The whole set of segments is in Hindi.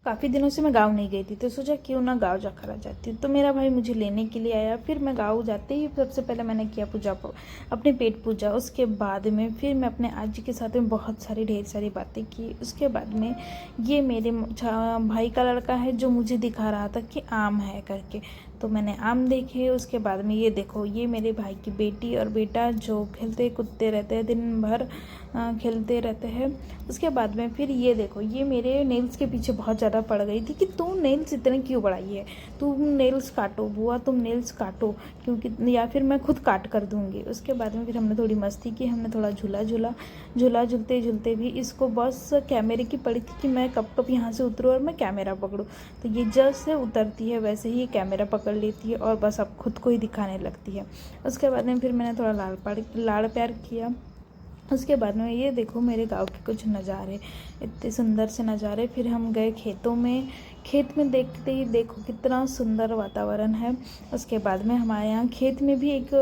काफ़ी दिनों से मैं गाँव नहीं गई थी, तो सोचा क्यों ना गाँव जाकर आ जाती हूँ। तो मेरा भाई मुझे लेने के लिए आया। फिर मैं गाँव जाते ही सबसे पहले मैंने किया पूजा, अपने पेट पूजा। उसके बाद में फिर मैं अपने आज जी के साथ में बहुत सारी ढेर सारी बातें की। उसके बाद में ये मेरे भाई का लड़का है जो मुझे दिखा रहा था कि आम है करके, तो मैंने आम देखे। उसके बाद में ये देखो, ये मेरे भाई की बेटी और बेटा जो खेलते कूदते रहते हैं, दिन भर खेलते रहते हैं। उसके बाद में फिर ये देखो, ये मेरे नेल्स के पीछे बहुत ज़्यादा पड़ गई थी कि तू नेल्स इतने क्यों बढ़ाई है, तुम नेल्स काटो बुआ, तुम नेल्स काटो क्योंकि, या फिर मैं खुद काट कर दूँगी। उसके बाद में फिर हमने थोड़ी मस्ती की, हमने थोड़ा झूला झूलते झूलते भी इसको बस कैमरे की पड़ी थी कि मैं कब कब यहाँ से उतरूँ और मैं कैमरा पकड़ूँ। तो ये जैसे उतरती है वैसे ही ये कैमरा पकड़ लेती है और बस अब खुद को ही दिखाने लगती है। उसके बाद में फिर मैंने थोड़ा लाड़ प्यार किया। उसके बाद में ये देखो मेरे गांव के कुछ नज़ारे, इतने सुंदर से नज़ारे। फिर हम गए खेतों में, खेत में देखते ही देखो कितना सुंदर वातावरण है। उसके बाद में हमारे यहाँ खेत में भी एक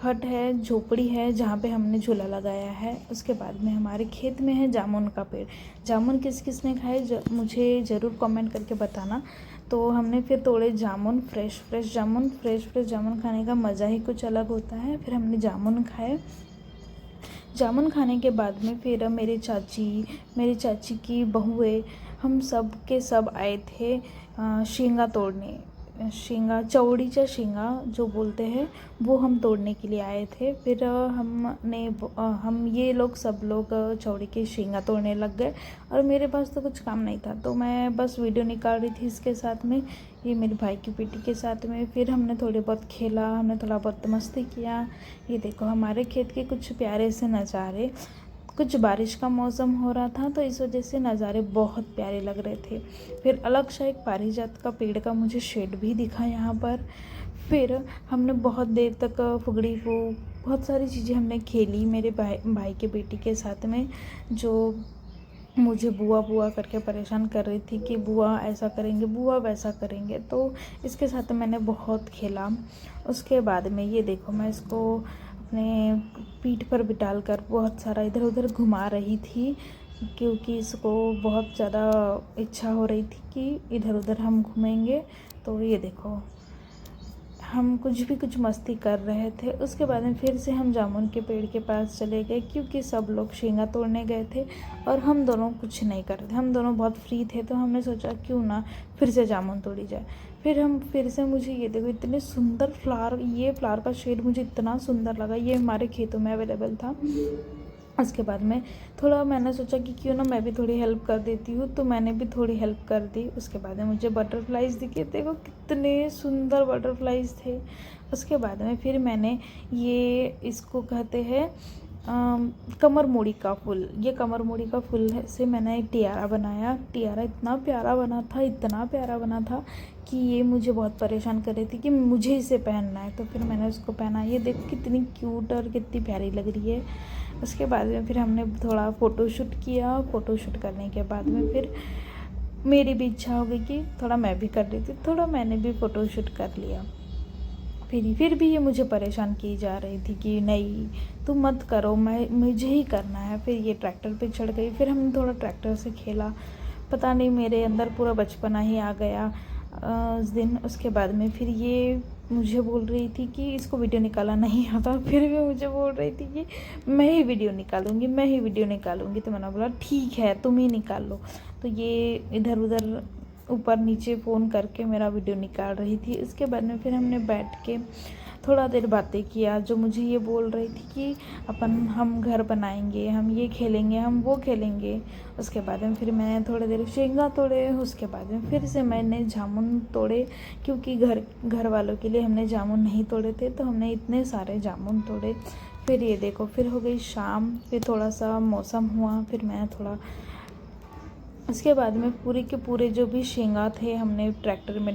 हट है, झोपड़ी है, जहाँ पे हमने झूला लगाया है। उसके बाद में हमारे खेत में है जामुन का पेड़। जामुन किस किस ने खाए मुझे ज़रूर कमेंट करके बताना। तो हमने फिर तोड़े जामुन, फ्रेश जामुन खाने का मज़ा ही कुछ अलग होता है। फिर हमने जामुन खाए। जामुन खाने के बाद में फिर मेरी चाची की बहुएं, हम सब के सब आए थे शेंगा तोड़ने। चौड़ीचा शेंगा जो बोलते हैं, वो हम तोड़ने के लिए आए थे। फिर हम ये लोग सब लोग चौड़ी के शेंगा तोड़ने लग गए और मेरे पास तो कुछ काम नहीं था, तो मैं बस वीडियो निकाल रही थी इसके साथ में, ये मेरे भाई की बेटी के साथ में। फिर हमने थोड़े बहुत खेला, हमने थोड़ा बहुत मस्ती किया। ये देखो हमारे खेत के कुछ प्यारे से नज़ारे। कुछ बारिश का मौसम हो रहा था तो इस वजह से नज़ारे बहुत प्यारे लग रहे थे। फिर अलग सा एक पारिजात का पेड़ का मुझे शेड भी दिखा यहाँ पर। फिर हमने बहुत देर तक फुगड़ी को बहुत सारी चीज़ें हमने खेली मेरे भाई के बेटी के साथ में, जो मुझे बुआ बुआ करके परेशान कर रही थी कि बुआ ऐसा करेंगे, बुआ वैसा करेंगे। तो इसके साथ मैंने बहुत खेला। उसके बाद में ये देखो, मैं इसको अपने पीठ पर बिठाल कर बहुत सारा इधर उधर घुमा रही थी, क्योंकि इसको बहुत ज़्यादा इच्छा हो रही थी कि इधर उधर हम घूमेंगे। तो ये देखो हम कुछ मस्ती कर रहे थे। उसके बाद में फिर से हम जामुन के पेड़ के पास चले गए, क्योंकि सब लोग शेंगा तोड़ने गए थे और हम दोनों कुछ नहीं कर रहे थे, हम दोनों बहुत फ्री थे। तो हमने सोचा क्यों ना फिर से जामुन तोड़ी जाए। फिर से मुझे ये देखो इतने सुंदर फ्लावर, ये फ्लावर का शेड मुझे इतना सुंदर लगा, ये हमारे खेतों में अवेलेबल था। उसके बाद में थोड़ा मैंने सोचा कि क्यों ना मैं भी थोड़ी हेल्प कर देती हूँ, तो मैंने भी थोड़ी हेल्प कर दी। उसके बाद में मुझे बटरफ्लाइज दिखे, देखो कितने सुंदर बटरफ्लाइज थे। उसके बाद में फिर मैंने ये इसको कहते हैं कमर मोड़ी का फूल, ये कमर मोड़ी का फूल से मैंने एक टियारा बनाया। टियारा इतना प्यारा बना था कि ये मुझे बहुत परेशान कर रही थी कि मुझे इसे पहनना है। तो फिर मैंने उसको पहना। ये देखो कितनी क्यूट और कितनी प्यारी लग रही है। उसके बाद में फिर हमने थोड़ा फ़ोटोशूट किया। फ़ोटोशूट करने के बाद में फिर मेरी भी इच्छा हो गई कि थोड़ा मैं भी कर लेती, थोड़ा मैंने भी फ़ोटोशूट कर लिया। फिर भी ये मुझे परेशान की जा रही थी कि नहीं तुम मत करो, मुझे ही करना है। फिर ये ट्रैक्टर पे चढ़ गई। फिर हमने थोड़ा ट्रैक्टर से खेला। पता नहीं मेरे अंदर पूरा बचपना ही आ गया उस दिन। उसके बाद में फिर ये मुझे बोल रही थी कि इसको वीडियो निकालना नहीं आता, फिर भी मुझे बोल रही थी कि मैं ही वीडियो निकालूंगी। तो मैंने बोला ठीक है तुम ही निकाल लो। तो ये इधर उधर ऊपर नीचे फ़ोन करके मेरा वीडियो निकाल रही थी। उसके बाद में फिर हमने बैठ के थोड़ा देर बातें किया, जो मुझे ये बोल रही थी कि हम घर बनाएंगे, हम ये खेलेंगे, हम वो खेलेंगे। उसके बाद में फिर मैंने थोड़ी देर शेंगा तोड़े। उसके बाद में फिर से मैंने जामुन तोड़े, क्योंकि घर वालों के लिए हमने जामुन नहीं तोड़े थे, तो हमने इतने सारे जामुन तोड़े। फिर ये देखो फिर हो गई शाम, फिर थोड़ा सा मौसम हुआ, फिर मैं थोड़ा उसके बाद में पूरे के पूरे जो भी शेंगा थे हमने ट्रैक्टर में